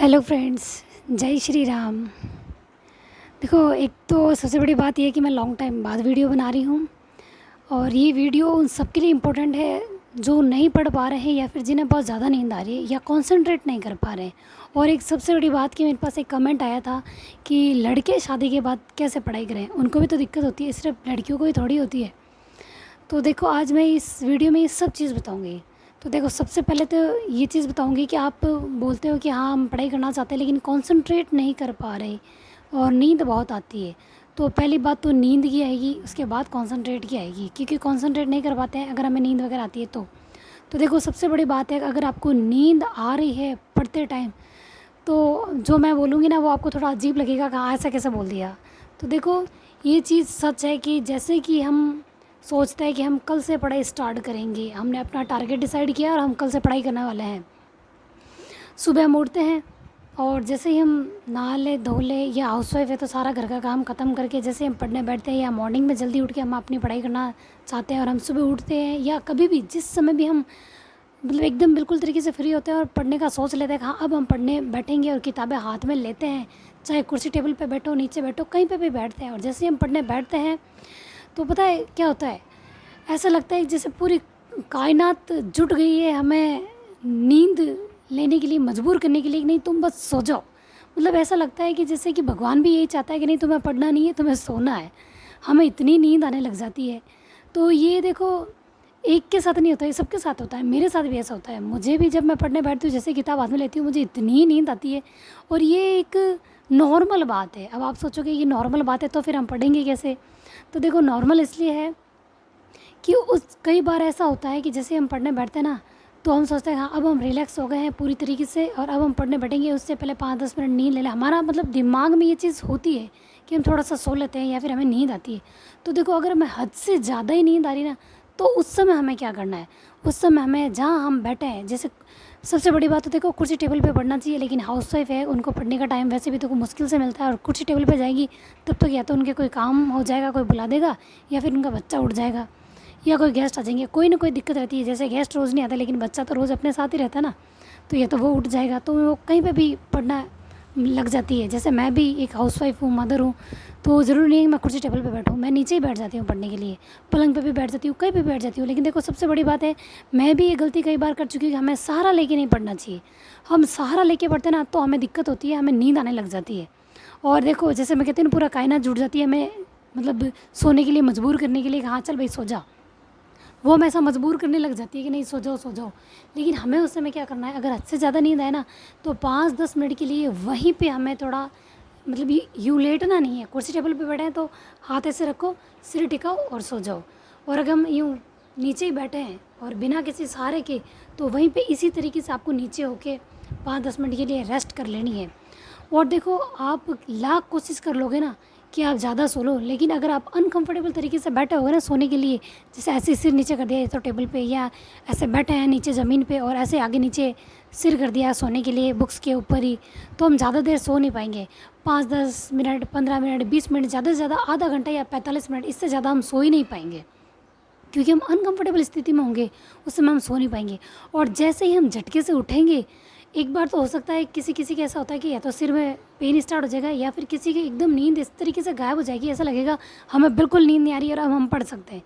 Hello friends, जय श्री राम। देखो, एक तो सबसे बड़ी बात ये है कि मैं लॉन्ग टाइम बाद वीडियो बना रही हूँ और ये वीडियो उन सब के लिए इम्पोर्टेंट है जो नहीं पढ़ पा रहे हैं या फिर जिन्हें बहुत ज़्यादा नींद आ रही है या कंसंट्रेट नहीं कर पा रहे हैं। और एक सबसे बड़ी बात कि मेरे पास एक कमेंट आया था कि लड़के शादी के बाद कैसे पढ़ाई करें, उनको भी तो दिक्कत होती है, सिर्फ लड़कियों को ही थोड़ी होती है। तो देखो, आज मैं इस वीडियो में ये सब चीज़ बताऊँगी। तो देखो, सबसे पहले तो ये चीज़ बताऊँगी कि आप बोलते हो कि हाँ, हम पढ़ाई करना चाहते हैं लेकिन कंसंट्रेट नहीं कर पा रहे और नींद बहुत आती है। तो पहली बात तो नींद की आएगी, उसके बाद कंसंट्रेट की आएगी, क्योंकि कंसंट्रेट नहीं कर पाते हैं अगर हमें नींद वगैरह आती है तो देखो, सबसे बड़ी बात है, अगर आपको नींद आ रही है पढ़ते टाइम, तो जो मैं बोलूँगी ना वो आपको थोड़ा अजीब लगेगा कि हाँ, ऐसा कैसे बोल दिया। तो देखो, ये चीज़ सच है कि जैसे कि हम सोचते हैं कि हम कल से पढ़ाई स्टार्ट करेंगे, हमने अपना टारगेट डिसाइड किया और हम कल से पढ़ाई करने वाले हैं। सुबह हम उठते हैं और जैसे ही हम नहा ले धो ले, या हाउसवाइफ है तो सारा घर का काम ख़त्म करके जैसे हम पढ़ने बैठते हैं, या मॉर्निंग में जल्दी उठ के हम अपनी पढ़ाई करना चाहते हैं और हम सुबह उठते हैं, या कभी भी जिस समय भी हम मतलब एकदम बिल्कुल तरीके से फ्री होते हैं और पढ़ने का सोच लेते हैं कि हाँ, अब हम पढ़ने बैठेंगे और किताबें हाथ में लेते हैं, चाहे कुर्सी टेबल पे बैठो, नीचे बैठो, कहीं पे भी बैठते हैं। और जैसे ही हम पढ़ने बैठते हैं तो पता है क्या होता है, ऐसा लगता है जैसे पूरी कायनात जुट गई है हमें नींद लेने के लिए, मजबूर करने के लिए कि नहीं, तुम बस सो जाओ। मतलब ऐसा लगता है कि जैसे कि भगवान भी यही चाहता है कि नहीं, तुम्हें पढ़ना नहीं है, तुम्हें सोना है। हमें इतनी नींद आने लग जाती है। तो ये देखो, एक के साथ नहीं होता, ये सबके साथ होता है। मेरे साथ भी ऐसा होता है। मुझे भी जब मैं पढ़ने बैठती हूँ, जैसे किताब हाथ में लेती हूँ, मुझे इतनी नींद आती है। और ये एक नॉर्मल बात है। अब आप सोचोगे ये नॉर्मल बात है तो फिर हम पढ़ेंगे कैसे? तो देखो, नॉर्मल इसलिए है कि उस कई बार ऐसा होता है कि जैसे हम पढ़ने बैठते हैं ना, तो हम सोचते हैं हाँ, अब हम रिलैक्स हो गए हैं पूरी तरीके से और अब हम पढ़ने बैठेंगे, उससे पहले 5-10 मिनट नींद ले लें। हमारा मतलब दिमाग में ये चीज़ होती है कि हम थोड़ा सा सो लेते हैं या फिर हमें नींद आती है। तो देखो, अगर हमें हद से ज़्यादा ही नींद आ रही ना, तो उस समय हमें क्या करना है? उस समय हमें जहाँ हम बैठे हैं, जैसे सबसे बड़ी बात तो देखो, कुर्सी टेबल पे पढ़ना चाहिए। लेकिन हाउसवाइफ है, उनको पढ़ने का टाइम वैसे भी देखो मुश्किल से मिलता है, और कुर्सी टेबल पे जाएगी तब तक या तो उनके कोई काम हो जाएगा, कोई बुला देगा, या फिर उनका बच्चा उठ जाएगा, या कोई गेस्ट आ जाएंगे। कोई ना कोई दिक्कत रहती है। जैसे गेस्ट रोज़ नहीं आता लेकिन बच्चा तो रोज़ अपने साथ ही रहता है ना, तो या तो वो उठ जाएगा, तो वो कहीं पे भी पढ़ना लग जाती है। जैसे मैं भी एक हाउसवाइफ हूँ, मदर हूँ, तो ज़रूरी नहीं है मैं कुर्सी टेबल पे बैठूँ, मैं नीचे ही बैठ जाती हूँ पढ़ने के लिए, पलंग पे भी बैठ जाती हूँ, कहीं पे भी बैठ जाती हूँ। लेकिन देखो, सबसे बड़ी बात है, मैं भी ये गलती कई बार कर चुकी हूँ कि हमें सहारा लेके नहीं पढ़ना चाहिए। हम सहारा लेके पढ़ते ना तो हमें दिक्कत होती है, हमें नींद आने लग जाती है। और देखो, जैसे मैं कहती हूँ, पूरा कायनात जुट जाती है हमें मतलब सोने के लिए मजबूर करने के लिए, हाँ चल भाई सो जा। वो हमें ऐसा मजबूर करने लग जाती है कि नहीं, सो जाओ सो जाओ। लेकिन हमें उस समय क्या करना है, अगर हद से ज़्यादा नींद आए ना, तो 5-10 मिनट के लिए वहीं पे हमें थोड़ा मतलब यूँ लेटना नहीं है। कुर्सी टेबल पे बैठे हैं तो हाथ ऐसे रखो, सिर टिकाओ और सो जाओ। और अगर हम यूँ नीचे ही बैठे हैं और बिना किसी सहारे के, तो वहीं पे इसी तरीके से आपको नीचे होके 5-10 मिनट के लिए रेस्ट कर लेनी है। और देखो, आप लाख कोशिश कर लोगे ना कि आप ज़्यादा सो लो, लेकिन अगर आप अनकंफर्टेबल तरीके से बैठे होगे ना सोने के लिए, जैसे ऐसे सिर नीचे कर दिया तो टेबल पे, या ऐसे बैठे हैं नीचे ज़मीन पे और ऐसे आगे नीचे सिर कर दिया सोने के लिए बुक्स के ऊपर ही, तो हम ज़्यादा देर सो नहीं पाएंगे। 5-10 मिनट, 15 मिनट, 20 मिनट, ज़्यादा से ज़्यादा आधा घंटा या 45 मिनट, इससे ज़्यादा हम सो ही नहीं पाएंगे, क्योंकि हम अनकंफर्टेबल स्थिति में होंगे, उस समय हम सो नहीं पाएंगे। और जैसे ही हम झटके से उठेंगे, एक बार तो हो सकता है किसी किसी का ऐसा होता है कि या तो सिर में पेन स्टार्ट हो जाएगा, या फिर किसी की एकदम नींद इस तरीके से गायब हो जाएगी, ऐसा लगेगा हमें बिल्कुल नींद नहीं आ रही है और अब हम पढ़ सकते हैं।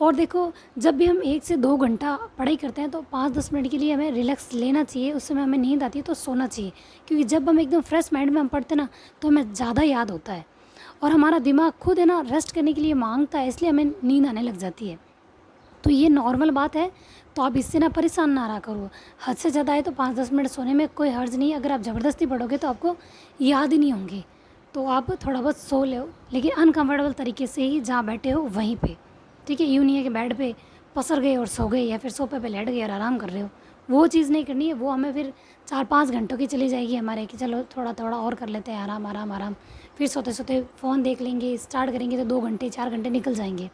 और देखो, जब भी हम 1 से 2 घंटा पढ़ाई करते हैं तो 5-10 मिनट के लिए हमें रिलैक्स लेना चाहिए। उस समय हमें नींद आती है तो सोना चाहिए, क्योंकि जब हम एकदम फ्रेश माइंड में हम पढ़ते हैं ना, तो हमें ज़्यादा याद होता है और हमारा दिमाग खुद है ना रेस्ट करने के लिए मांगता है, इसलिए हमें नींद आने लग जाती है। तो ये नॉर्मल बात है, तो आप इससे ना परेशान ना रहा करो। हद से ज़्यादा है तो 5-10 मिनट सोने में कोई हर्ज नहीं है। अगर आप ज़बरदस्ती पढ़ोगे तो आपको याद ही नहीं होंगे, तो आप थोड़ा बहुत सो लो, लेकिन अनकंफर्टेबल तरीके से ही, जहाँ बैठे हो वहीं पे, ठीक है। यूँ नहीं है कि बेड पे पसर गए और सो गए, या फिर सोफे पे लेट गए और आराम कर रहे हो। वो चीज़ नहीं करनी है। वो हमें फिर 4-5 घंटों की चली जाएगी हमारे, कि चलो थोड़ा थोड़ा और कर लेते हैं, आराम आराम आराम। फिर सोते सोते फ़ोन देख लेंगे, स्टार्ट करेंगे तो 2 घंटे 4 घंटे निकल जाएंगे,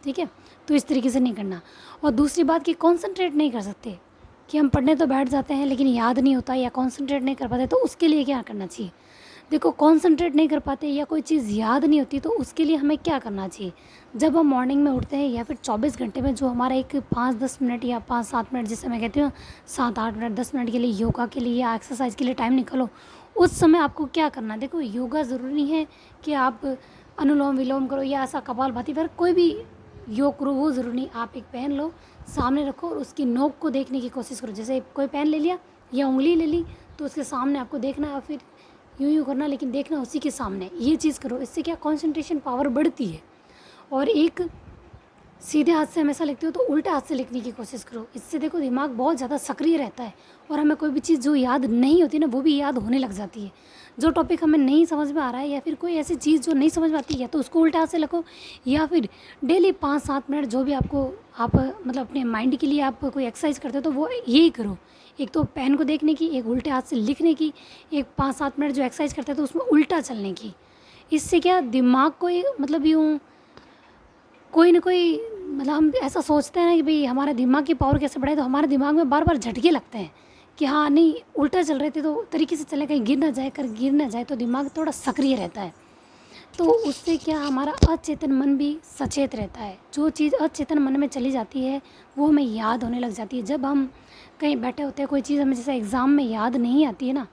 ठीक है। तो इस तरीके से नहीं करना। और दूसरी बात कि कंसंट्रेट नहीं कर सकते, कि हम पढ़ने तो बैठ जाते हैं लेकिन याद नहीं होता या कंसंट्रेट नहीं कर पाते, तो उसके लिए क्या करना चाहिए? देखो कंसंट्रेट नहीं कर पाते या कोई चीज़ याद नहीं होती, तो उसके लिए हमें क्या करना चाहिए। जब हम मॉर्निंग में उठते हैं या फिर 24 घंटे में जो हमारा एक 5-10 मिनट या 5-7 मिनट, जिसे मैं कहती हूँ 7-8 मिनट 10 मिनट के लिए योगा के लिए या एक्सरसाइज के लिए टाइम निकालो, उस समय आपको क्या करना है। देखो योगा ज़रूरी नहीं है कि आप अनुलोम विलोम करो या ऐसा कपालभाति पर कोई भी योग करो, वो ज़रूरी नहीं। आप एक पेन लो, सामने रखो और उसकी नोक को देखने की कोशिश करो। जैसे कोई पेन ले लिया या उंगली ले ली, तो उसके सामने आपको देखना है, फिर यूँ यूँ करना, लेकिन देखना उसी के सामने। ये चीज़ करो, इससे क्या कंसंट्रेशन पावर बढ़ती है। और एक सीधे हाथ से हमेशा लिखते हो तो उल्टे हाथ से लिखने की कोशिश करो। इससे देखो दिमाग बहुत ज़्यादा सक्रिय रहता है और हमें कोई भी चीज़ जो याद नहीं होती ना, वो भी याद होने लग जाती है। जो टॉपिक हमें नहीं समझ में आ रहा है या फिर कोई ऐसी चीज़ जो नहीं समझ में आती है, तो उसको उल्टे हाथ से लिखो या फिर डेली 5-7 मिनट जो भी आपको आप मतलब अपने माइंड के लिए आप कोई एक्सरसाइज करते हो तो वो यही करो। एक तो पेन को देखने की, एक उल्टे हाथ से लिखने की, एक 5-7 मिनट जो एक्सरसाइज करते हैं तो उसमें उल्टा चलने की। इससे क्या दिमाग को मतलब यूँ कोई ना कोई मतलब हम ऐसा सोचते हैं ना कि भाई हमारे दिमाग की पावर कैसे बढ़ाए, तो हमारे दिमाग में बार बार झटके लगते हैं कि हाँ नहीं उल्टा चल रहे थे तो तरीके से चले, कहीं गिर ना जाए, तो दिमाग थोड़ा सक्रिय रहता है। तो उससे क्या हमारा अचेतन मन भी सचेत रहता है। जो चीज़ अचेतन मन में चली जाती है वो हमें याद होने लग जाती है। जब हम कहीं बैठे होते हैं, कोई चीज़ हमें जैसे एग्ज़ाम में याद नहीं आती है ना,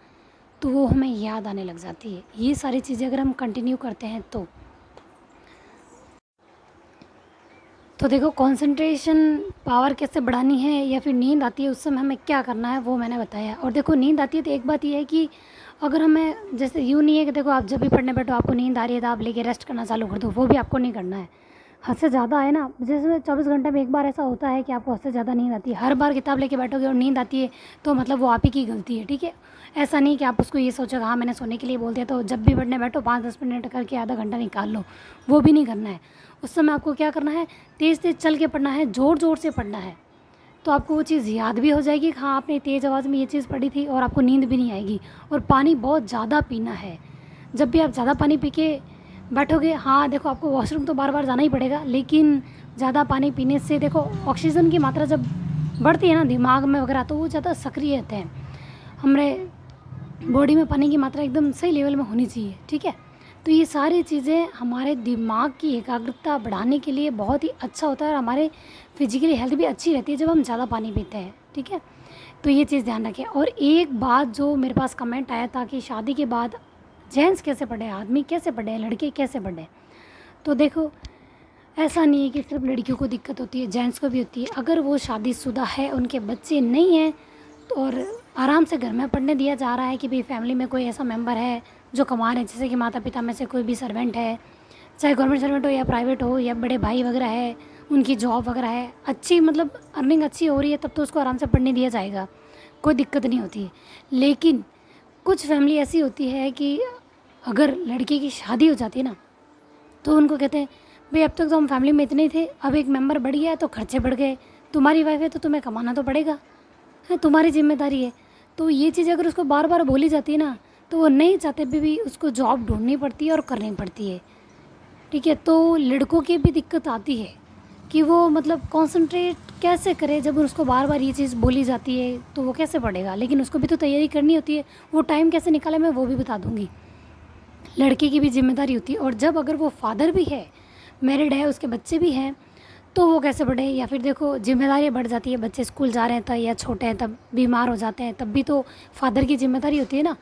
तो वो हमें याद आने लग जाती है। ये सारी चीज़ें अगर हम कंटिन्यू करते हैं तो देखो कंसंट्रेशन पावर कैसे बढ़ानी है या फिर नींद आती है उस समय हमें क्या करना है वो मैंने बताया। और देखो नींद आती है तो एक बात ये है कि अगर हमें जैसे यूँ नहीं है कि देखो आप जब भी पढ़ने बैठो आपको नींद आ रही है तो आप लेके रेस्ट करना चालू कर दो, वो भी आपको नहीं करना है। हद से ज़्यादा है ना, जैसे 24 घंटे में एक बार ऐसा होता है कि आपको हद से ज़्यादा नींद आती है। हर बार किताब लेके बैठोगे और नींद आती है तो मतलब वो आप ही की गलती है, ठीक है। ऐसा नहीं कि आप उसको ये सोचोगे हाँ मैंने सोने के लिए बोल दिया तो जब भी पढ़ने बैठो 5-10 मिनट करके आधा घंटा निकाल लो, वो भी नहीं करना है। उस समय आपको क्या करना है, तेज़ तेज़ चल के पढ़ना है, ज़ोर ज़ोर से पढ़ना है। तो आपको वो चीज़ याद भी हो जाएगी कि हाँ आपने तेज़ आवाज़ में ये चीज़ पढ़ी थी, और आपको नींद भी नहीं आएगी। और पानी बहुत ज़्यादा पीना है। जब भी आप ज़्यादा पानी पी के बैठोगे, हाँ देखो आपको वॉशरूम तो बार बार जाना ही पड़ेगा, लेकिन ज़्यादा पानी पीने से देखो ऑक्सीजन की मात्रा जब बढ़ती है ना दिमाग में वगैरह, तो वो ज़्यादा सक्रिय रहते हैं। हमारे बॉडी में पानी की मात्रा एकदम सही लेवल में होनी चाहिए, ठीक है। तो ये सारी चीज़ें हमारे दिमाग की एकाग्रता बढ़ाने के लिए बहुत ही अच्छा होता है और हमारे फिजिकली हेल्थ भी अच्छी रहती है जब हम ज़्यादा पानी पीते हैं, ठीक है। तो ये चीज़ ध्यान रखें। और एक बात जो मेरे पास कमेंट आया था कि शादी के बाद जेंट्स कैसे पढ़े, आदमी कैसे पढ़े, लड़के कैसे पढ़े। तो देखो ऐसा नहीं है कि सिर्फ लड़कियों को दिक्कत होती है, जेंट्स को भी होती है। अगर वो शादीशुदा है, उनके बच्चे नहीं हैं, तो और आराम से घर में पढ़ने दिया जा रहा है कि भाई फैमिली में कोई ऐसा मेंबर है जो कमा रहे हैं, जैसे कि माता पिता में से कोई भी सर्वेंट है, चाहे गवर्नमेंट सर्वेंट हो या प्राइवेट हो, या बड़े भाई वगैरह है, उनकी जॉब वगैरह है, अच्छी मतलब अर्निंग अच्छी हो रही है, तब तो उसको आराम से पढ़ने दिया जाएगा, कोई दिक्कत नहीं होती है। लेकिन कुछ फैमिली ऐसी होती है कि अगर लड़के की शादी हो जाती है ना, तो उनको कहते हैं भाई अब तक तो हम फैमिली में इतने ही थे, अब एक मेंबर बढ़ गया है तो खर्चे बढ़ गए, तुम्हारी वाइफ है तो तुम्हें कमाना तो पड़ेगा, है तुम्हारी जिम्मेदारी है। तो ये चीज़ अगर उसको बार बार बोली जाती है ना, तो वो नहीं चाहते भी उसको जॉब ढूंढनी पड़ती है और करनी पड़ती है, ठीक है। तो लड़कों की भी दिक्कत आती है कि वो मतलब कंसंट्रेट कैसे करे, जब उसको बार बार ये चीज़ बोली जाती है तो वो कैसे पढ़ेगा। लेकिन उसको भी तो तैयारी करनी होती है, वो टाइम कैसे निकाले मैं वो भी बता दूँगी। लड़के की भी जिम्मेदारी होती है, और जब अगर वो फादर भी है, मैरिड है, उसके बच्चे भी हैं, तो वो कैसे बढ़े। या फिर देखो जिम्मेदारियाँ बढ़ जाती है, बच्चे स्कूल जा रहे हैं तब या छोटे हैं तब बीमार हो जाते हैं, तब भी तो फादर की जिम्मेदारी होती है ना।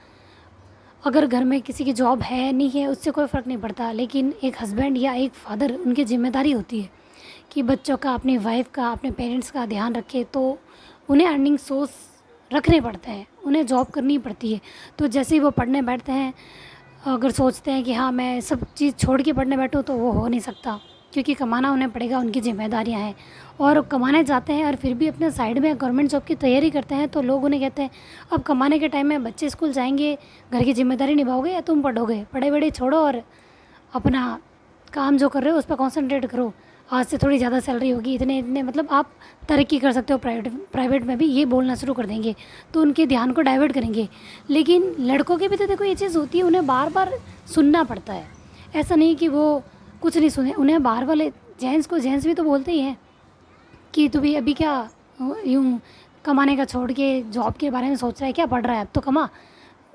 अगर घर में किसी की जॉब है नहीं है उससे कोई फ़र्क नहीं पड़ता, लेकिन एक हस्बैंड या एक फादर उनकी जिम्मेदारी होती है कि बच्चों का, अपनी वाइफ का, अपने पेरेंट्स का ध्यान रखे। तो उन्हें अर्निंग सोर्स रखने पड़ते हैं, उन्हें जॉब करनी पड़ती है। तो जैसे ही वो पढ़ने बैठते हैं, अगर सोचते हैं कि हाँ मैं सब चीज़ छोड़ के पढ़ने बैठूँ, तो वो हो नहीं सकता, क्योंकि कमाना उन्हें पड़ेगा, उनकी जिम्मेदारियाँ हैं। और कमाने जाते हैं और फिर भी अपने साइड में गवर्नमेंट जॉब की तैयारी करते हैं, तो लोग उन्हें कहते हैं अब कमाने के टाइम में बच्चे स्कूल जाएंगे, घर की जिम्मेदारी निभाओगे या तुम पढ़ोगे, पढ़ाई वढ़ाई छोड़ो और अपना काम जो कर रहे हो उस पर कॉन्सेंट्रेट करो। आज से थोड़ी ज़्यादा सैलरी होगी, इतने इतने मतलब आप तरक्की कर सकते हो प्राइवेट में भी, ये बोलना शुरू कर देंगे, तो उनके ध्यान को डाइवर्ट करेंगे। लेकिन लड़कों की भी तो देखो ये चीज़ होती है, उन्हें बार बार सुनना पड़ता है। ऐसा नहीं कि वो कुछ नहीं सुने, उन्हें बाहर वाले जेंट्स को जेंट्स भी तो बोलते ही हैं कि तू भी अभी क्या यूँ कमाने का छोड़ के जॉब के बारे में सोच रहा है, क्या पढ़ रहा है, अब तो कमा,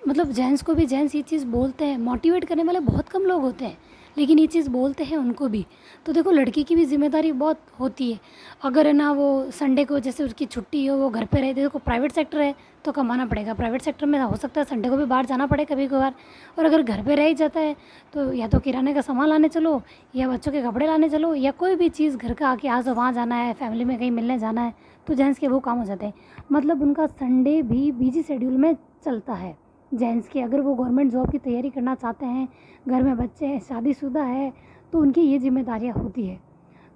मतलब जेंट्स को भी जेंट्स ये चीज़ बोलते हैं, मोटिवेट करने वाले बहुत कम लोग होते हैं, लेकिन ये चीज़ बोलते हैं उनको भी। तो देखो लड़की की भी ज़िम्मेदारी बहुत होती है। अगर है ना वो संडे को जैसे उसकी छुट्टी हो, वो घर पे रहे, देखो प्राइवेट सेक्टर है तो कमाना पड़ेगा। प्राइवेट सेक्टर में हो सकता है संडे को भी बाहर जाना पड़े कभी कभार। और अगर घर पे रह ही जाता है तो या तो किराने का सामान लाने चलो, या बच्चों के कपड़े लाने चलो, या कोई भी चीज़ घर का आके आज वहाँ जाना है, फैमिली में कहीं मिलने जाना है, तो जेंट्स के वो काम हो जाते हैं। मतलब उनका संडे भी बिजी शेड्यूल में चलता है जेंट्स के। अगर वो गवर्नमेंट जॉब की तैयारी करना चाहते हैं, घर में बच्चे हैं, शादीशुदा है, तो उनकी ये जिम्मेदारियाँ होती है।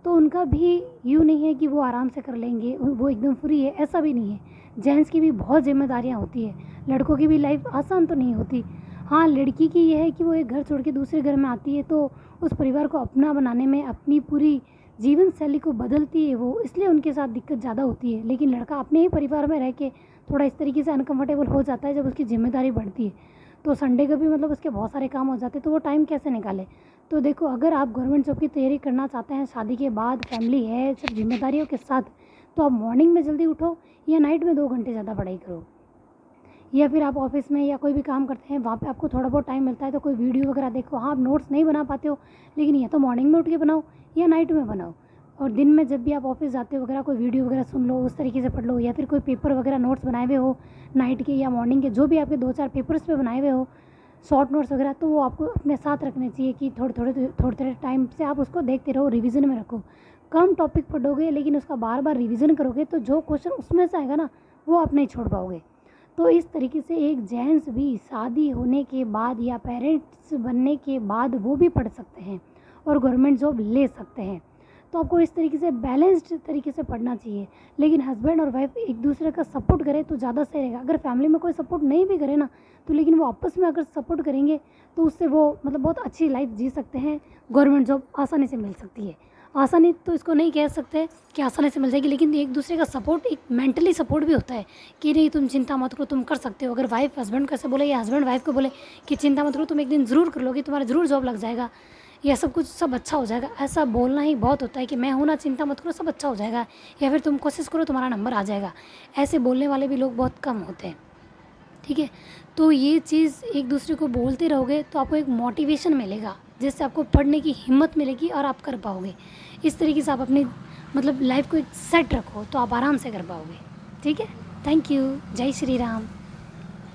तो उनका भी यूँ नहीं है कि वो आराम से कर लेंगे, वो एकदम फ्री है, ऐसा भी नहीं है। जेंट्स की भी बहुत जिम्मेदारियाँ होती है। लड़कों की भी लाइफ आसान तो नहीं होती। हाँ, लड़की की ये है कि वो एक घर छोड़ के दूसरे घर में आती है तो उस परिवार को अपना बनाने में अपनी पूरी जीवन शैली को बदलती है वो, इसलिए उनके साथ दिक्कत ज़्यादा होती है। लेकिन लड़का अपने ही परिवार में रह के थोड़ा इस तरीके से अनकंफर्टेबल हो जाता है जब उसकी जिम्मेदारी बढ़ती है। तो संडे को भी मतलब उसके बहुत सारे काम हो जाते हैं, तो वो टाइम कैसे निकाले। तो देखो अगर आप गवर्नमेंट जॉब की तैयारी करना चाहते हैं, शादी के बाद फैमिली है, सब जिम्मेदारियों के साथ, तो आप मॉर्निंग में जल्दी उठो या नाइट में 2 घंटे ज़्यादा पढ़ाई करो। या फिर आप ऑफिस में या कोई भी काम करते हैं वहाँ पे आपको थोड़ा बहुत टाइम मिलता है तो कोई वीडियो वगैरह देखो। हाँ, आप नोट्स नहीं बना पाते हो, लेकिन या तो मॉर्निंग में उठ के बनाओ या नाइट में बनाओ। और दिन में जब भी आप ऑफिस जाते हो वगैरह कोई वीडियो वगैरह सुन लो, उस तरीके से पढ़ लो। या फिर कोई पेपर वगैरह नोट्स बनाए हुए हो नाइट के या मॉर्निंग के, जो भी आपके 2-4 पेपर्स पे बनाए हुए हो शॉर्ट नोट्स वगैरह, तो वो आपको अपने साथ रखने चाहिए कि थोड़े टाइम से आप उसको देखते रहो, रिवीजन में रखो। कम टॉपिक पढ़ोगे लेकिन उसका बार बार रिवीजन करोगे तो जो क्वेश्चन उसमें से आएगा ना वो आप नहीं छोड़ पाओगे। तो इस तरीके से एक जेंट्स भी शादी होने के बाद या पेरेंट्स बनने के बाद वो भी पढ़ सकते हैं और गवर्नमेंट जॉब ले सकते हैं। तो आपको इस तरीके से बैलेंस्ड तरीके से पढ़ना चाहिए। लेकिन हस्बैंड और वाइफ एक दूसरे का सपोर्ट करें तो ज़्यादा सही रहेगा। अगर फैमिली में कोई सपोर्ट नहीं भी करे ना, तो लेकिन वो आपस में अगर सपोर्ट करेंगे तो उससे वो मतलब बहुत अच्छी लाइफ जी सकते हैं। गवर्नमेंट जॉब आसानी से मिल सकती है। आसानी तो इसको नहीं कह सकते कि आसानी से मिल जाएगी, लेकिन एक दूसरे का सपोर्ट, एक मेंटली सपोर्ट भी होता है कि नहीं तुम चिंता मत करो, तुम कर सकते हो। अगर वाइफ हस्बैंड को ऐसे बोले या हस्बैंड वाइफ को बोले कि चिंता मत करो, तुम एक दिन ज़रूर कर लोगी, तुम्हारा ज़रूर जॉब लग जाएगा, या सब कुछ सब अच्छा हो जाएगा, ऐसा बोलना ही बहुत होता है कि मैं हूँ ना, चिंता मत करो, सब अच्छा हो जाएगा, या फिर तुम कोशिश करो तुम्हारा नंबर आ जाएगा। ऐसे बोलने वाले भी लोग बहुत कम होते हैं। ठीक है, तो ये चीज़ एक दूसरे को बोलते रहोगे तो आपको एक मोटिवेशन मिलेगा, जिससे आपको पढ़ने की हिम्मत मिलेगी और आप कर पाओगे। इस तरीके से आप अपनी मतलब लाइफ को एक सेट रखो तो आप आराम से कर पाओगे। ठीक है, थैंक यू, जय श्री राम।